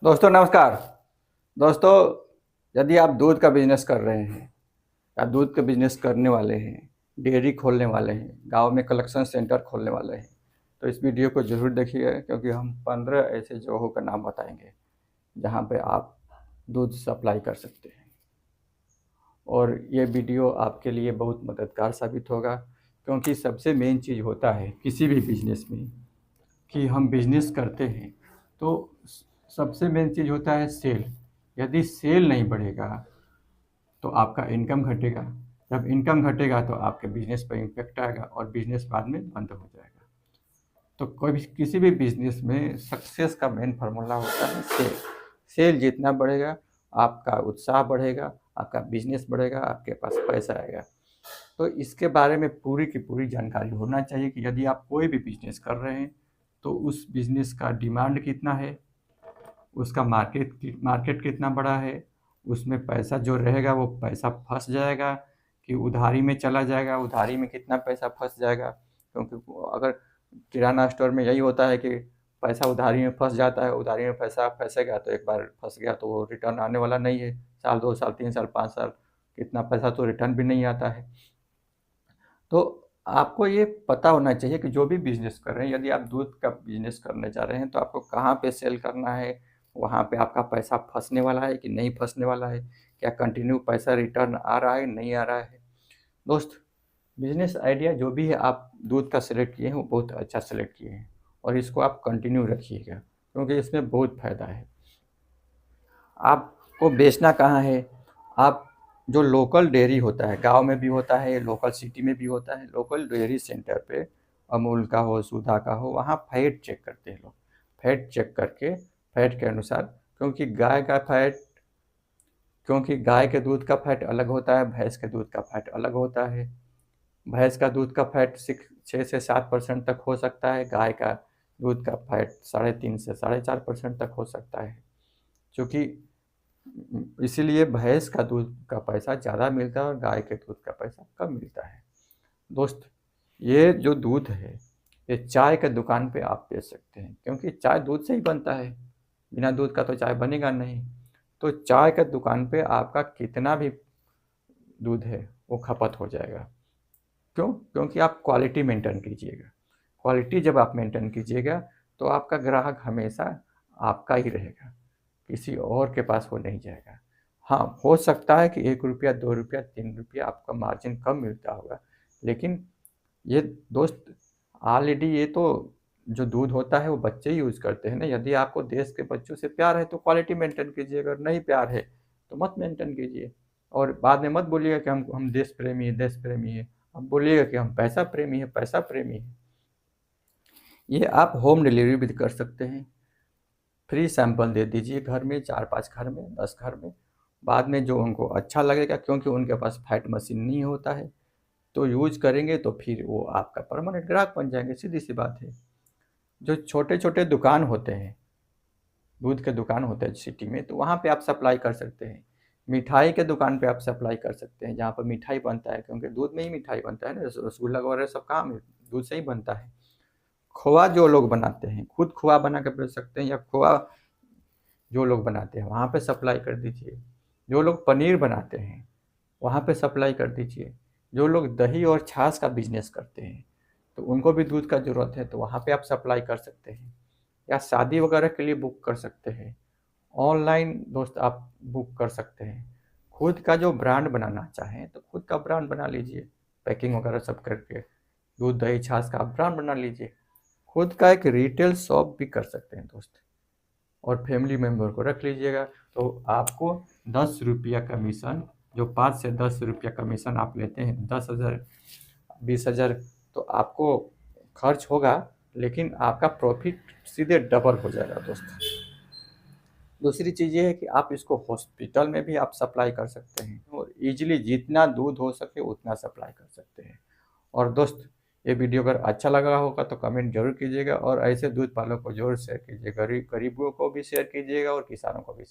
दोस्तों नमस्कार। दोस्तों, यदि आप दूध का बिजनेस कर रहे हैं या दूध का बिजनेस करने वाले हैं, डेयरी खोलने वाले हैं, गांव में कलेक्शन सेंटर खोलने वाले हैं, तो इस वीडियो को ज़रूर देखिए, क्योंकि हम 15 ऐसे जगहों का नाम बताएंगे जहां पे आप दूध सप्लाई कर सकते हैं। और ये वीडियो आपके लिए बहुत मददगार साबित होगा, क्योंकि सबसे मेन चीज़ होता है किसी भी बिजनेस में कि हम बिजनेस करते हैं तो सबसे मेन चीज़ होता है सेल। यदि सेल नहीं बढ़ेगा तो आपका इनकम घटेगा। जब इनकम घटेगा तो आपके बिजनेस पर इम्पेक्ट आएगा और बिजनेस बाद में बंद हो जाएगा। तो कोई भी किसी भी बिजनेस में सक्सेस का मेन फार्मूला होता है सेल। सेल जितना बढ़ेगा आपका उत्साह बढ़ेगा, आपका बिजनेस बढ़ेगा, आपके पास पैसा आएगा। तो इसके बारे में पूरी की पूरी जानकारी होना चाहिए कि यदि आप कोई भी बिजनेस कर रहे हैं तो उस बिजनेस का डिमांड कितना है, उसका मार्केट कितना बड़ा है, उसमें पैसा जो रहेगा वो पैसा फंस जाएगा कि उधारी में चला जाएगा, उधारी में कितना पैसा फंस जाएगा। क्योंकि अगर किराना स्टोर में यही होता है कि पैसा उधारी में फंस जाता है, उधारी में पैसा फंसेगा तो एक बार फंस गया तो वो रिटर्न आने वाला नहीं है। साल 2 साल 3 साल 5 साल कितना पैसा तो रिटर्न भी नहीं आता है। तो आपको ये पता होना चाहिए कि जो भी बिजनेस कर रहे हैं, यदि आप दूध का बिजनेस करने जा रहे हैं तो आपको कहाँ पे सेल करना है, वहाँ पे आपका पैसा फंसने वाला है कि नहीं फंसने वाला है, क्या कंटिन्यू पैसा रिटर्न आ रहा है नहीं आ रहा है। दोस्त, बिजनेस आइडिया जो भी है आप दूध का सिलेक्ट किए हैं वो बहुत अच्छा सिलेक्ट किए हैं और इसको आप कंटिन्यू रखिएगा, क्योंकि इसमें बहुत फ़ायदा है। आपको बेचना कहाँ है? आप जो लोकल डेयरी होता है, गांव में भी होता है, लोकल सिटी में भी होता है, लोकल डेयरी सेंटर पे अमूल का हो, सुधा का हो, वहाँ फैट चेक करते हैं लोग। फैट चेक करके फैट के अनुसार, क्योंकि गाय के दूध का फैट अलग होता है, भैंस के दूध का फैट अलग होता है। भैंस का दूध का फैट 6 से 7% तक हो सकता है, गाय का दूध का फैट 3.5 से 4.5% तक हो सकता है। क्योंकि इसीलिए भैंस का दूध का पैसा ज़्यादा मिलता है और गाय के दूध का पैसा कम मिलता है। दोस्त, ये जो दूध है ये चाय के दुकान पे आप बेच सकते हैं, क्योंकि चाय दूध से ही बनता है, बिना दूध का तो चाय बनेगा नहीं। तो चाय के दुकान पे आपका कितना भी दूध है वो खपत हो जाएगा। क्यों? क्योंकि आप क्वालिटी मेंटेन कीजिएगा। क्वालिटी जब आप मेंटेन कीजिएगा तो आपका ग्राहक हमेशा आपका ही रहेगा, किसी और के पास वो नहीं जाएगा। हाँ, हो सकता है कि 1 रुपया 2 रुपया 3 रुपया आपका मार्जिन कम मिलता होगा, लेकिन ये दोस्त ऑलरेडी ये तो जो दूध होता है वो बच्चे ही यूज़ करते हैं ना। यदि आपको देश के बच्चों से प्यार है तो क्वालिटी मेंटेन कीजिए, अगर नहीं प्यार है तो मत मेंटेन कीजिए। और बाद में मत बोलिएगा कि हम देश प्रेमी है, देश प्रेमी है। आप बोलिएगा कि हम पैसा प्रेमी है, पैसा प्रेमी है। ये आप होम डिलीवरी भी कर सकते हैं। फ्री सैंपल दे दीजिए घर में, 4-5 घर में, 10 घर में। बाद में जो उनको अच्छा लगेगा, क्योंकि उनके पास फैट मशीन नहीं होता है, तो यूज करेंगे तो फिर वो आपका परमानेंट ग्राहक बन जाएंगे। सीधी सी बात है। जो छोटे छोटे दुकान होते हैं, दूध के दुकान होते हैं सिटी में, तो वहाँ पे आप सप्लाई कर सकते हैं। मिठाई के दुकान पे आप सप्लाई कर सकते हैं, जहाँ पर मिठाई बनता है, क्योंकि दूध में ही मिठाई बनता है ना। रसगुल्ला वगैरह सब काम है, दूध से ही बनता है। खोआ जो लोग बनाते हैं, खुद खोआ बना के बेच सकते हैं, या खोआ जो लोग बनाते हैं वहाँ पे सप्लाई कर दीजिए। जो लोग पनीर बनाते हैं वहाँ पे सप्लाई कर दीजिए। जो लोग दही और छाछ का बिजनेस करते हैं तो उनको भी दूध का ज़रूरत है, तो वहाँ पे आप सप्लाई कर सकते हैं, या शादी वगैरह के लिए बुक कर सकते हैं। ऑनलाइन दोस्त आप बुक कर सकते हैं। खुद का जो ब्रांड बनाना चाहें तो खुद का ब्रांड बना लीजिए, पैकिंग वगैरह सब करके दूध दही छाछ का आप ब्रांड बना लीजिए। खुद का एक रिटेल शॉप भी कर सकते हैं दोस्त, और फैमिली मेम्बर को रख लीजिएगा। तो आपको 10 रुपया कमीशन, जो 5 से 10 रुपया कमीशन आप लेते हैं, 10,000 20,000, तो आपको खर्च होगा, लेकिन आपका प्रॉफिट सीधे डबल हो जाएगा दोस्त। दूसरी चीज़ ये है कि आप इसको हॉस्पिटल में भी आप सप्लाई कर सकते हैं, और ईजिली जितना दूध हो सके उतना सप्लाई कर सकते हैं। और दोस्त, ये वीडियो अगर अच्छा लगा होगा तो कमेंट जरूर कीजिएगा, और ऐसे दूध पालकों को जरूर शेयर कीजिएगा, गरीबों को भी शेयर कीजिएगा और किसानों को भी।